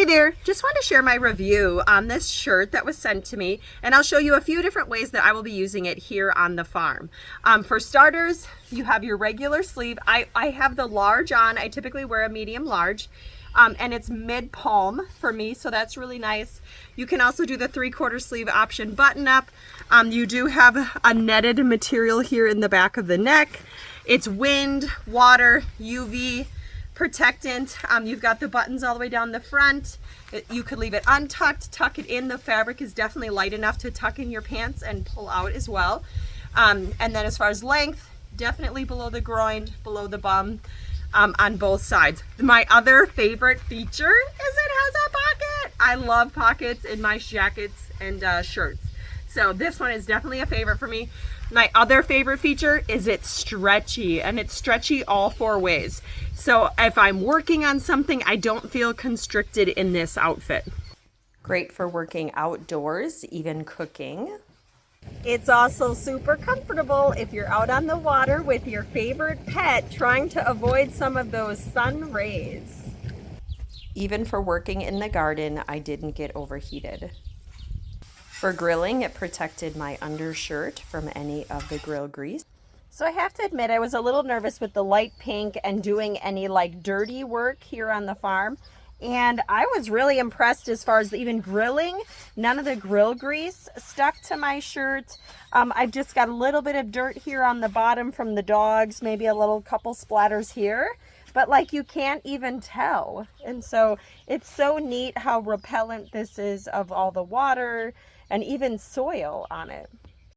Hey there, just want to share my review on this shirt that was sent to me, and I'll show you a few different ways that I will be using it here on the farm. For starters, you have your regular sleeve. I have the large on. I typically wear a medium large, and it's mid-palm for me, so that's really nice. You can also do the 3/4 sleeve option button up. You do have a netted material here in the back of the neck. It's wind, water, UV protectant. You've got the buttons all the way down the front. You could leave it untucked, tuck it in. The fabric is definitely light enough to tuck in your pants and pull out as well. And then as far as length, definitely below the groin, below the bum, on both sides. My other favorite feature is it has a pocket. I love pockets in my jackets and shirts. So this one is definitely a favorite for me. My other favorite feature is it's stretchy, and it's stretchy all 4 ways. So if I'm working on something, I don't feel constricted in this outfit. Great for working outdoors, even cooking. It's also super comfortable if you're out on the water with your favorite pet trying to avoid some of those sun rays. Even for working in the garden, I didn't get overheated. For grilling, it protected my undershirt from any of the grill grease. So I have to admit, I was a little nervous with the light pink and doing any like dirty work here on the farm. And I was really impressed as far as even grilling. None of the grill grease stuck to my shirt. I've just got a little bit of dirt here on the bottom from the dogs, maybe a little couple splatters here. But like you can't even tell. And so it's so neat how repellent this is of all the water and even soil on it.